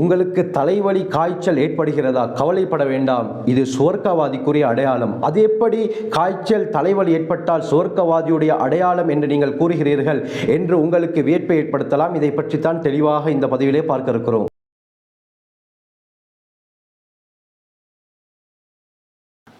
உங்களுக்கு தலைவலி காய்ச்சல் ஏற்படுகிறதா? கவலைப்பட வேண்டாம், இது சுவர்க்கவாதிக்குரிய அடையாளம். அது எப்படி காய்ச்சல் தலைவலி ஏற்பட்டால் சுவர்க்கவாதியுடைய அடையாளம் என்று நீங்கள் கூறுகிறீர்கள் என்று உங்களுக்கு வியப்பை ஏற்படுத்தலாம். இதை பற்றித்தான் தெளிவாக இந்த பதிவிலே பார்க்க இருக்கிறோம்.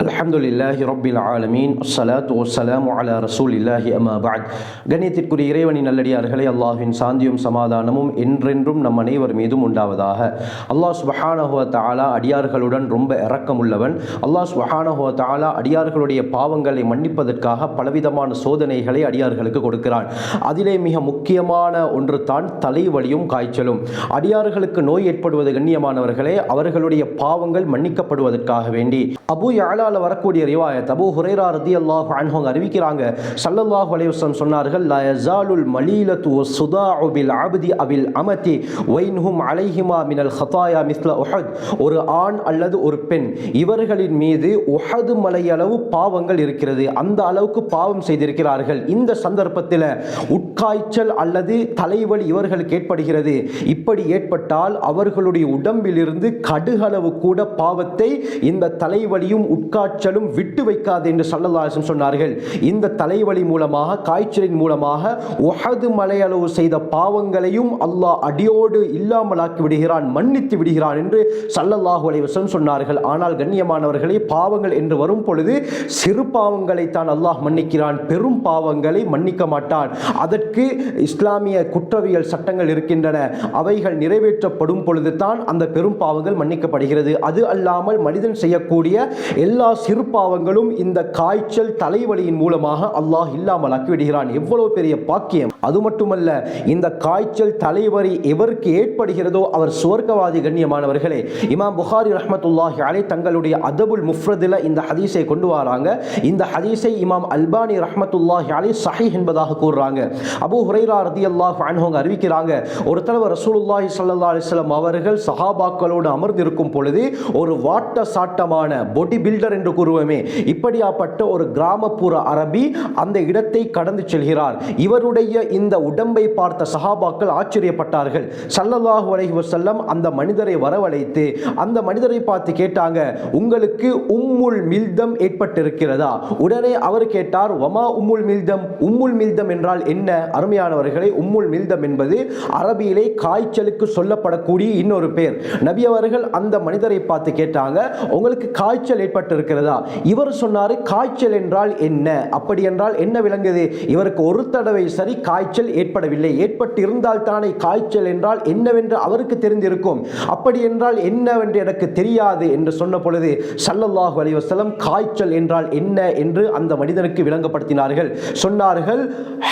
அல்ஹம்துலில்லாஹி ரப்பில் ஆலமீன், அஸ்ஸலாத்து வஸ்ஸலாமு அலா ரசூலில்லாஹி அம்மா பஅத். கண்ணியத்திற்குரிய இறைவனின் நல்லடியார்களே, அல்லாஹ்வின் சாந்தியும் சமாதானமும் என்றென்றும் நம் அனைவர் மீதும் உண்டாவதாக. அல்லாஹ் சுப்ஹானஹு வ தஆலா அடியார்களுடன் ரொம்ப இரக்கமுள்ளவன். அல்லாஹ் சுப்ஹானஹு வ தஆலா அடியார்களுடைய பாவங்களை மன்னிப்பதற்காக பலவிதமான சோதனைகளை அடியார்களுக்கு கொடுக்கிறான். அதிலே மிக முக்கியமான ஒன்று தான் தலைவலியும் காய்ச்சலும். அடியார்களுக்கு நோய் ஏற்படுவது கண்ணியமானவர்களே, அவர்களுடைய பாவங்கள் மன்னிக்கப்படுவதற்காக வேண்டி. அபூ யஅலா வரக்கூடிய ரிவாயத், அபூ ஹுரைரா ரலியல்லாஹு அன்ஹு அறிவிக்கிறாங்க, ஸல்லல்லாஹு அலைஹி வஸல்லம் சொன்னார்கள், லா யஸாலுல் மலீலத்து வஸ்ஸுதாஉ பில் அப்தி அபில் அமதி வைன்ஹும் அலைஹிமா மினல் ஹதாயா மிஸ்ல உஹத். ஒரு ஆண் அல்லது ஒரு பெண், இவர்களின் மீது உஹது மலையளவு பாவங்கள் இருக்கிறது, அந்த அளவுக்கு பாவம் செய்திருக்கிறார்கள். இந்த சந்தர்ப்பத்தில் உட்காய்ச்சல் அல்லது தலைவலி இவர்களுக்கு ஏற்படுகிறது. இப்படி ஏற்பட்டால் அவர்களுடைய உடம்பிலிருந்து கடுகளவு கூட பாவத்தை இந்த தலைவலியும் உட்காய்ச்சலும் விட்டு வைக்காது என்று ஸல்லல்லாஹு அலைஹி வஸல்லம் சொன்னார்கள். இந்த தலைவலி மூலமாக, காய்ச்சலின் மூலமாக உஹது மலையளவு செய்த பாவங்களையும் அல்லாஹ் அடியோடு இல்லாமலாக்கி விடுகிறான், மன்னித்து விடுகிறான் என்று ஸல்லல்லாஹு அலைஹி வஸல்லம் சொன்னார்கள். ஆனால் கண்ணியமானவர்களே, பாவங்கள் என்று வரும் பொழுது சிறு பாவங்களை தான் அல்லாஹ் மன்னிக்கிறான், பெரும் பாவங்களை மன்னிக்க மாட்டான். அதற்கு இஸ்லாமிய குற்றவியல் சட்டங்கள் இருக்கின்றன. அவைகள் நிறைவேற்றப்படும் பொழுது தான் அந்த பெரும் பாவங்கள் மன்னிக்கப்படுகிறது. அது அல்லாமல் மனிதன் செய்யக்கூடிய எல்லா சிறு பாவங்களும் இந்த காய்ச்சல் தலைவலியின் மூலமாக அல்லாஹ் இல்லாமலாக்கி விடுகிறான். எவ்வளவு பெரிய பாக்கியம்! அது மட்டுமல்ல, இந்த காய்ச்சல் தலைவலி எவருக்கு ஏற்படுகிறதோ அவர் சுவர்க்கவாதி. கண்ணியமானவர்களே, இமாம் புகாரி ரஹ்மத்துல்லாஹி அலைஹி தங்களுடைய அதபுல் முஃப்ரதில் இந்த ஹதீஸை கொண்டு வராங்க. இந்த ஹதீஸை இமாம் அல்பானி ரஹ்மத்துல்லாஹி அலைஹி சஹீஹ் என்பதாக கூறுறாங்க. அபூ ஹுரைரா ரலியல்லாஹு அன்ஹு அறிவிக்கிறாங்க, ஒரு தடவை ரசூலுல்லாஹி ஸல்லல்லாஹு அலைஹி வஸல்லம் அவர்கள் சஹாபாக்களோடு அமர்ந்திருக்கும் பொழுது ஒரு வாட்ட சாட்டமான பொடி பில்டர் என்று கூறுவோமே, இப்படியாப்பட்ட ஒரு கிராமப்புற அரபி அந்த இடத்தை கடந்து செல்கிறார். இவருடைய இந்த உடம்பை பார்த்த சஹாபாக்கள் ஆச்சரியப்பட்டார்கள். ஸல்லல்லாஹு அலைஹி வஸல்லம் அந்த மனிதரை வரவழைத்து அந்த மனிதரை பார்த்து கேட்டாங்க, உங்களுக்கு உம்முல் மில்தம் ஏற்பட்டிருக்கிறதா? உடனே அவர் கேட்டார், வமா உம்முல் மில்தம்? உம்முல் மில்தம் என்றால் என்ன? அருமையானவர்களே, உம்முல் மில்தம் என்பது அரபியிலே காய்ச்சலுக்கு சொல்லப்படக்கூடிய இன்னொரு பேர். நபி அவர்கள் அந்த மனிதரை பார்த்து கேட்டாங்க, உங்களுக்கு காய்ச்சல் ஏற்பட்டிருக்கிறதா? இவர் சொன்னார், காய்ச்சல் என்றால் என்ன? அப்படி என்றால் என்ன விளங்குது? இவருக்கு ஒரு தடவை சரி காய்ச்சல் ஏற்படவில்லை. ஏற்பட்டு இருந்தால் தானே காய்ச்சல் என்றால் என்னவென்று அவருக்கு தெரிந்திருக்கும். அப்படி என்றால் என்னவென்று எனக்கு தெரியாது என்று சொன்ன பொழுது ஸல்லல்லாஹு அலைஹி வஸல்லம் காய்ச்சல் என்றால் என்ன என்று அந்த மனிதனுக்கு விளங்கப்படுத்தினார்கள். சொன்னார்கள்,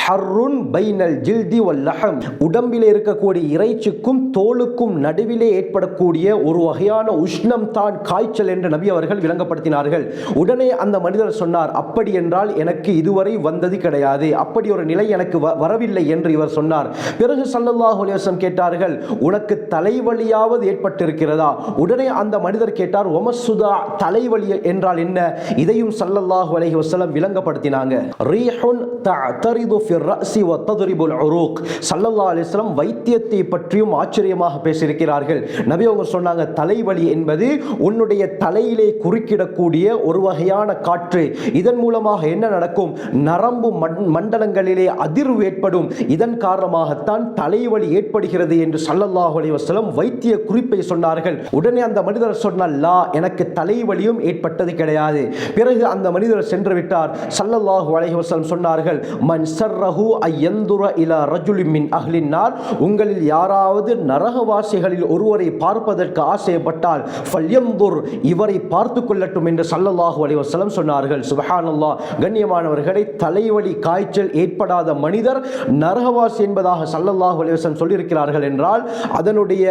ஹர்ருன் பைனல் ஜில்தி வல் லஹம். உடம்பிலே இருக்கக்கூடிய இறைச்சிக்கும் தோலுக்கும் நடுவிலே ஏற்படக்கூடிய ஒரு வகையான உஷ்ணம் தான் காய்ச்சல் என்று நபி அவர்கள் விளங்கப்படுத்தினார்கள். உடனே அந்த மனிதர் சொன்னார், அப்படி என்றால் எனக்கு இதுவரை வந்தது கிடையாது, அப்படி ஒரு நிலை எனக்கு வரவில்லை என்று இவர் சொன்னார். பிறகு ஸல்லல்லாஹு அலைஹி வஸல்லம் கேட்டார்கள், உனக்கு தலைவலியாவது ஏற்பட்டிருக்கிறதா? உடனே அந்த மனிதர் கேட்டார், ஒமசுதா, தலைவலி என்றால் என்ன? இதையும் ஸல்லல்லாஹு அலைஹி வஸல்லம் விளங்கப்படுத்தினாங்க. ரீஹுன் தஅதரிது ஃபிர் ரஸி வ தத்ரிபுல் உரூக். ஸல்லல்லாஹு அலைஹி வஸல்லம் வைத்தியத்தை பற்றியும் ஆச்சரியமாக பேசியிருக்கிறார்கள். நபி அவங்க சொன்னாங்க, தலைவலி என்பது உன்னுடைய தலையிலே குறுக்கிடக்கூடிய ஒரு வகையான காற்று. இதன் மூலமாக என்ன நடக்கும்? நரம்பு மண்டலங்களிலே அதிர்வு ஏற்படும். இதன் காரணமாகத்தான் தலைவலி ஏற்படுகிறது என்று ஸல்லல்லாஹு அலைஹி வஸல்லம் வைத்திய குறிப்பை சொன்னார்கள். உடனே அந்த மனிதர் சொன்னார், லா, எனக்கு தலைவலியும் ஏற்பட்டது கிடையாது. பிறகு அந்த மனிதர் சென்று விட்டார். ஸல்லல்லாஹு அலைஹி வஸல்லம் சொன்னார்கள், மன் ஸர்ரஹு அயந்துர இலா ரஜுலின் மின் அஹ்லின் நார். உங்களில் யாராவது நரகவாசிகளில் ஒருவரை பார்ப்பதற்கு ஆசைப்பட்டால் ஃபல்யந்துர், இவரை பார்த்து கொள்ளட்டும் என்று ஸல்லல்லாஹு அலைஹி வஸல்லம் சொன்னார்கள். சுப்ஹானல்லாஹ். கண்ணியமானவர்களை, தலைவலி காய்ச்சல் ஏற்படாத மனிதர் நரகவாசி என்பதாக ஸல்லல்லாஹு அலைஹி வஸல்லம் சொல்லியிருக்கிறார்கள் என்றால் அதனுடைய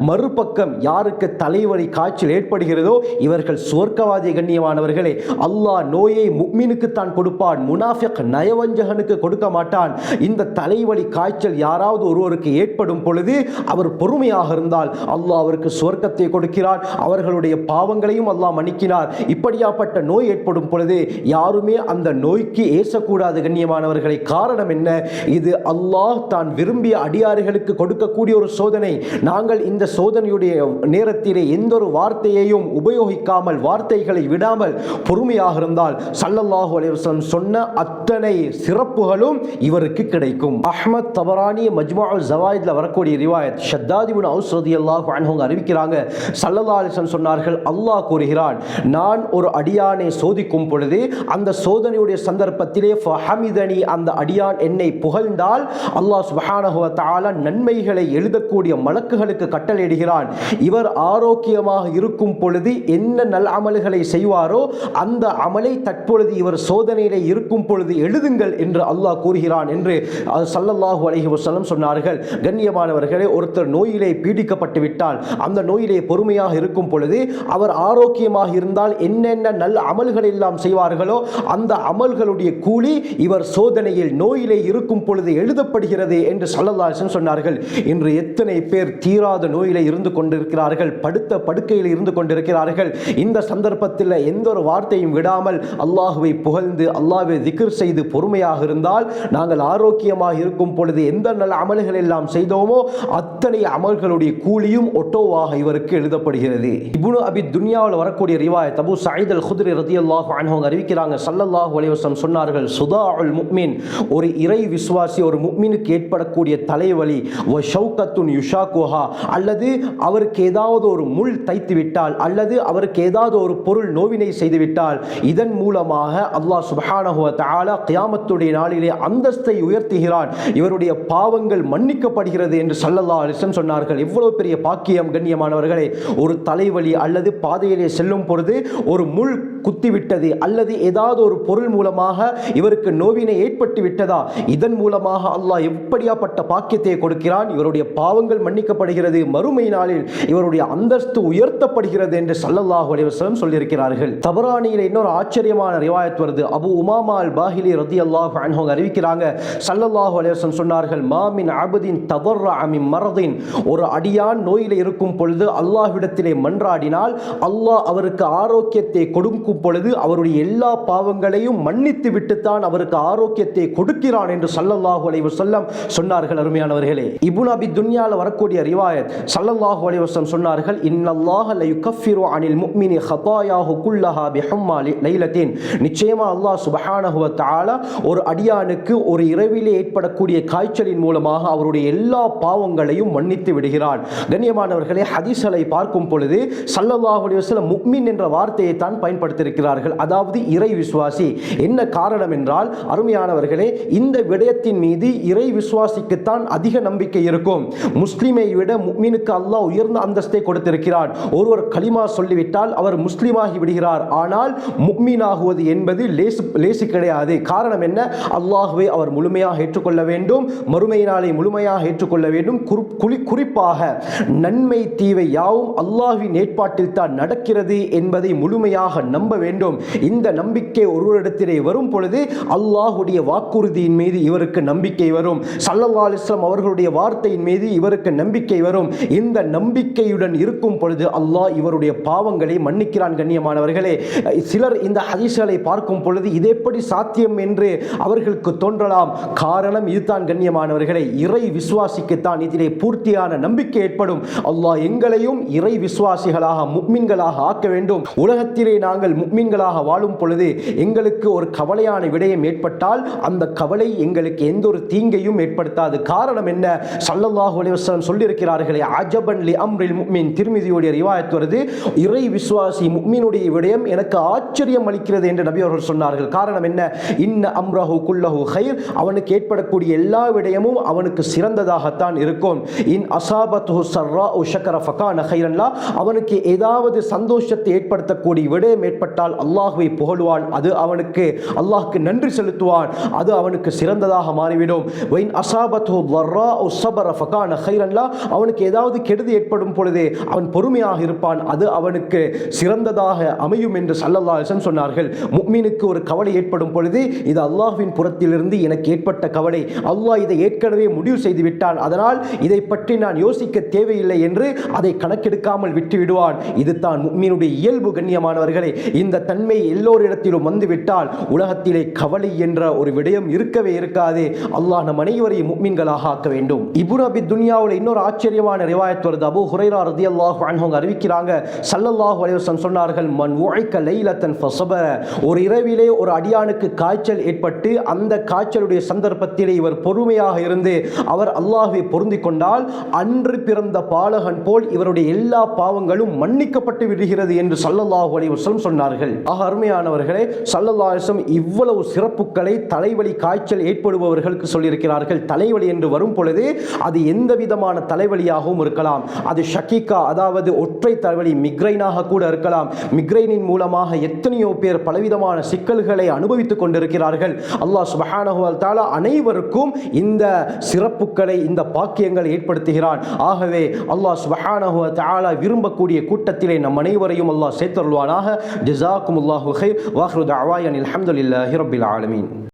மறுபக்கம் யாருக்கு தலைவலி காய்ச்சல் ஏற்படுகிறதோ இவர்கள் சுவர்க்கவாதி. கண்ணியமானவர்களே, அல்லாஹ் நோயை முஃமினுக்கு தான் கொடுப்பான், முனாஃபிக் நயவஞ்சகனுக்கு கொடுக்க மாட்டான். இந்த தலைவலி காய்ச்சல் யாராவது ஒருவருக்கு ஏற்படும் பொழுது அவர் பொறுமையாக இருந்தால் அல்லாஹ் அவருக்கு சுவர்க்கத்தை கொடுக்கிறான், அவர்களுடைய பாவங்களையும் அல்லாஹ் மன்னிக்கிறார். இப்படி இப்படியாப்பட்ட நோய் ஏற்படும் பொழுது யாருமே அந்த நோய்க்கு ஏசக்கூடாது கண்ணியமானவர்களை. காரணம் என்ன? இது அல்லாஹ் தான் விரும்பிய அடியார்களுக்கு கொடுக்கக்கூடிய ஒரு சோதனை. நாங்கள் இந்த சோதனையுடைய நேரத்திலே எந்த ஒரு வார்த்தையையும் உபயோகிக்காமல், வார்த்தைகளை விடாமல் பொறுமையாக இருந்தால் ஸல்லல்லாஹு அலைஹி வஸல்லம் சொன்ன அத்தனை சிறப்புகளும் இவருக்கு கிடைக்கும். அஹ்மத் தபரானி மஜ்முஉல் ஸவாயித்ல வரக்கூடிய ரிவாயத், ஷத்தாத் இப்னு அவுஸ் ரலியல்லாஹு அன்ஹு அறிவிக்கிறாங்க, ஸல்லல்லாஹு அலைஹி வஸல்லம் சொன்னார்கள், அல்லாஹ் கூறுகிறான், நான் ஒரு அடியானை சோதிக்கும் பொழுது அந்த சோதனையுடைய சந்தர்ப்பத்திலே ஃபஹமிதனி, அந்த அடியான் என்னை புகழ்ந்தால் அல்லாஹ் சுப்ஹானஹு வ தஆலா நன்மைகளை எழுதக்கூடிய மலக்குகளுக்கு கட்டளையிடுகிறான். இவர் ஆரோக்கியமாக இருக்கும் பொழுது என்ன நல் அமல்களை செய்வாரோ அந்த அமலை தற்பொழுது இவர் சோதனையிலே இருக்கும் பொழுது எழுதுங்கள் என்று அல்லாஹ் கூறுகிறான் என்று ஸல்லல்லாஹு அலைஹி வஸல்லம் சொன்னார்கள். கண்ணியமானவர்களே, ஒருத்தர் நோயிலே பீடிக்கப்பட்டு விட்டால் அந்த நோயிலே பொறுமையாக இருக்கும் பொழுது அவர் ஆரோக்கியமாக இருந்தால் என்னென்ன நல்ல அமல்கள் எல்லாம் செய்வார்களோ அந்த அமல்களுடைய கூலி இவர் சோதனையில் நோயிலே இருக்கும் பொழுது எழுதப்படுகிறது என்று ஸல்லல்லாஹு அலைஹி வஸல்லம் சொன்னார்கள். இன்று எத்தனை பேர் தீராத நோயிலே இருந்து கொண்டிருக்கிறார்கள், படுத்த படுக்கையில் இருந்து கொண்டிருக்கிறார்கள். இந்த சந்தர்ப்பத்தில் எந்த ஒரு வார்த்தையும் விடாமல் அல்லாஹுவை புகழ்ந்து அல்லாஹ்வை திக்ர் செய்து பொறுமையாக இருந்தால் நாங்கள் ஆரோக்கியமாக இருக்கும் பொழுது எந்த நல்ல அமல்கள் எல்லாம் செய்தோமோ அத்தனை அமல்களுடைய கூலியும் ஒட்டோவாக இவருக்கு எழுதப்படுகிறது. இப்னு அபி துன்யாவில் வரக்கூடிய ரிவாயத், அபூ சயீத் அல் குத்ரி ரலியல்லாஹு அன்ஹு அறிவிக்கிறாங்க, ஸல்லல்லாஹு அலைஹி வஸல்லம் சொன்னார்கள், சுதாஉல் முஃமின், ஒரு இறை விசுவாசி, ஒரு முஃமினுக்கு ஏற்படக்கூடிய தலைவலி, வ ஷௌகத்துன் யுஷாகுஹா, அல்லது அவருக்கு ஏதாவது ஒரு முள் தைத்து விட்டால் அல்லது அவருக்கு ஏதாவது ஒரு பொருள் நோவினை செய்து விட்டால் இதன் மூலமாக அல்லாஹ் சுப்ஹானஹு வ தஆலா கியாமத்துடைய நாளிலே அந்தஸ்தை உயர்த்துகிறான், இவருடைய பாவங்கள் மன்னிக்கப்படுகிறது என்று ஸல்லல்லாஹு அலைஹி வஸல்லம் சொன்னார்கள். எவ்வளவு பெரிய பாக்கியம் கண்ணியமானவர்களே! ஒரு தலைவலி அல்லது பாதையிலே செல்லும் பொழுது ஒரு முள் குத்திவிட்டது அல்லது ஏதாவது ஒரு பொருள் மூலமாக இவருக்கு நோவினை ஏற்பட்டு விட்டதா, இதன் மூலமாக அல்லாஹ் எப்படியாப்பட்ட பாக்கியத்தை கொடுக்கிறான், இவருடைய பாவங்கள் மன்னிக்கப்படுகிறது, மறுமை நாளில் இவருடைய அந்தஸ்து உயர்த்தப்படுகிறது என்று ஸல்லல்லாஹு அலைஹி வஸல்லம் சொல்லியிருக்கிறார்கள். தபரானியில் இன்னொரு ஆச்சரியமான ரிவாயத் வருது. அபூ உமாமா அல் பாஹிலி ரலியல்லாஹு அன்ஹு அறிவிக்கிறாங்க, ஸல்லல்லாஹு அலைஹி வஸல்லம் சொன்னார்கள், மா மின் அப்தின் ததர்ரஅ மின் மரதின், ஒரு அடியான் நோயிலே இருக்கும் பொழுது அல்லாஹ்விடத்திலே மன்றாடினால் அல்லாஹ் அவருக்கு ஆரோக்கியத்தை கொடுக்கும் பொழுது அவருடைய எல்லா பாவங்களையும் மன்னித்து விட்டுத்தான் அவருக்கு ஆரோக்கியத்தை கொடுக்கிறான் என்று ஸல்லல்லாஹு அலைஹி வஸல்லம் சொன்னார்கள். அருமையானவர்களே, இப்னு அபி துன்யால வரக்கூடிய ரிவாயத், ஸல்லல்லாஹு அலைஹி வஸல்லம் சொன்னார்கள், இன்னல்லாஹ ல யுகஃபிரு அனில் முஃமினி ஹதாயாஹு குல்லஹா பிஹும்மா லைலத்தின், நிச்சயமா அல்லாஹ் சுப்ஹானஹு வ தஆலா ஒரு அடியானுக்கு ஒரு இரவிலே ஏற்படக்கூடிய காய்ச்சலின் மூலமாக அவருடைய எல்லா பாவங்களையும் மன்னித்து விடுகிறான். கண்ணியமானவர்களே, ஹதீஸ்களை பார்க்கும் பொழுது ஸல்லல்லாஹு அலைஹி வஸல்லம் முஃமின் என்ற வார்த்தையை தான் பயன்படுத்தியிருக்கிறார்கள், அதாவது இறை விசுவாசி. என்ன காரணம் என்றால், அருமையானவர்களே, இந்த விடயத்தின் மீது இறை விசுவாசிக்குத்தான் அதிக நம்பிக்கை இருக்கும். முஸ்லிமை விட முஃமினுக்கு அல்லாஹ் உயர்ந்த அந்தஸ்தை கொடுத்திருக்கிறான். ஒருவர் கலிமா சொல்லிவிட்டால் அவர் முஸ்லிமாகி விடுகிறார். ஆனால் முஃமினாகுவது என்பது லேசு கிடையாது. காரணம் என்ன? அல்லாஹ்வை அவர் முழுமையாக ஏற்றுக்கொள்ள வேண்டும், மறுமை நாளை முழுமையாக ஏற்றுக்கொள்ள வேண்டும். குறிப்பாக நன்மை தீவை யாவும் அல்லாஹ்வின் ஏற்பாட்டில் தான் நடக்கிறது என்பதை முழுமையாக நம்ப வேண்டும். இந்த நம்பிக்கை ஒருவரிடத்திலே வரும் பொழுது அல்லாஹ்வுடைய வாக்குறுதியின் மீது இவருக்கு நம்பிக்கை வரும், ஸல்லல்லாஹு அலைஹி வஸல்லம் அவர்களுடைய வார்த்தையின் மீது இவருக்கு நம்பிக்கை வரும். இந்த நம்பிக்கையுடன் இருக்கும் பொழுது அல்லாஹ் இவருடைய பாவங்களை மன்னிக்கிறான். கண்ணியமானவர்களே, சிலர் இந்த ஹதீஸ்களை பார்க்கும் பொழுது இது எப்படி சாத்தியம் என்று அவர்களுக்கு தோன்றலாம். காரணம் இதுதான் கண்ணியமானவர்களே, இறை விசுவாசிக்குத்தான் இதிலே பூர்த்தியான நம்பிக்கை ஏற்படும். அல்லாஹ் எங்களையும் இறை விசுவாசிகளாக முஃமின்களாக ஆக்க வேண்டும். உலகத்திலே நாங்கள் முஃமின்களாக வாழும் பொழுது எங்களுக்கு ஒரு கவலையான விடயம் ஏற்பட்டால் அந்த கவலை எங்களுக்கு எந்த ஒரு தீங்கையும் ஏற்படுத்தாது. காரணம் என்ன? ஸல்லல்லாஹு அலைஹி வஸல்லம் சொல்லியிருக்கிறார்களே, அஜபன் லி அம்ரில் முஃமின், திர்மிதியுடைய ரிவாயத் வருது, இறை விசுவாசி முஃமினுடைய விடயம் எனக்கு ஆச்சரியம் அளிக்கிறது என்று நபி அவர்கள் சொன்னார்கள். காரணம் என்ன? இன்ன அம்ரஹு குல்லஹு கைர், அவனுக்கு ஏற்படக்கூடிய எல்லா விடயமும் அவனுக்கு சிறந்ததாகத்தான் இருக்கும். இன் அஸாபத்துஹு ஸர்ராஉ ஷக்கர ஃபகான கைரன் லா, அவனுக்கு ஏதாவது சந்தோஷத்தை ஏற்படுத்தக்கூடிய விடயம் ஏற்பட்டால் அல்லாஹ்வை புகழுவான், அது அவனுக்கு அல்லாஹ்க்கு நன்றி செலுத்துவான், அது அவனுக்கு சிறந்ததாக மாறிவிடும். வைன் அஸாபத்துஹு ضراء ஸபர ஃபகான கைரன் லா, அவனுக்கு ஏதாவது கெடுதி ஏற்படும் பொழுது அவன் பொறுமையாக இருப்பான், அது அவனுக்கு சிறந்ததாக அமையும் என்று ஸல்லல்லாஹு அலைஹி வஸல்லம் சொன்னார்கள். முஃமினுக்கு ஒரு கவலை ஏற்படும் பொழுது இது அல்லாஹ்வின் புறத்திலிருந்து எனக்கு ஏற்பட்ட கவலை, அல்லாஹ் இதை ஏற்கனவே முடிவு செய்து விட்டான், அதனால் இதை பற்றி நான் யோசிக்க தேவையில்லை என்று அதை கணக்கெடுக்காமல் விட்டு விடுவான். இதுதான் முஃமினுடைய இயல்பு. கண்ணியமானவர்களே, இந்த தன்மை எல்லோரிடத்திலும் வந்துவிட்டால் உலகத்திலே கவலை என்ற ஒரு விடயம் இருக்கவே இருக்காது. அல்லாஹ் நம் அனைவரையும் முஃமின்களாக ஆக்க வேண்டும். இப்னு அபி துன்யாவுல இன்னொரு ஆச்சரியமான ரிவாயத் வருது. அபூ ஹுரைரா ரலியல்லாஹு அன்ஹு அறிவிக்கிறாங்க, ஸல்லல்லாஹு அலைஹி வஸல்லம் சொன்னார்கள், மன் உஇக லைலத்தன் ஃபஸபர, ஒரு இரவிலே ஒரு அடியானுக்கு காய்ச்சல் ஏற்பட்டு அந்த காய்ச்சலுடைய சந்தர்ப்பத்திலே இவர் பொறுமையாக இருந்து அவர் அல்லாஹ்வை பொருந்திக் கொண்டால் அன்று பிறந்த பாலகன் போல் இவருடைய எல்லா பாவங்களும் மன்னிக்கப்பட்டு விடுகிறது என்று ஸல்லல்லாஹு அலைஹி வஸல்லம் சொன்னார்கள். அருமையானவர்களே, ஸல்லல்லாஹு அலைஹி வஸல்லம் இவ்வளவு சிறப்புகளை தலைவலி காய்ச்சல் ஏற்படுபவர்களுக்கு சொல்லியிருக்கிறார்கள். தலைவலி என்று வரும் பொழுது அது எந்த விதமான தலைவலியாகவும் இருக்கலாம். அது ஷக்கீகா, அதாவது ஒற்றை தலைவலி, மிக்ரைனாக கூட இருக்கலாம். மிக்ரைனின் மூலமாக எத்தனையோ பேர் பலவிதமான சிக்கல்களை அனுபவித்துக் கொண்டிருக்கிறார்கள். அல்லாஹ் சுப்ஹானஹு வ தஆலா அனைவருக்கும் இந்த சிறப்புகளை, இந்த பாக்கியங்களை ஏற்படுத்துகிறான். ஆகவே அல்லாஹ் சுப்ஹானஹு வ தஆலா விரும்பக்கூடிய கூட்டத்திலே நம் அனைவரையும் அல்லாஹ் சேர்த்தருள்வானாக. ஜஸாக்குமுல்லாஹு கைர். வாஹிரு தஅவானா அல்ஹம்துலில்லாஹி ரப்பில் ஆலமீன்.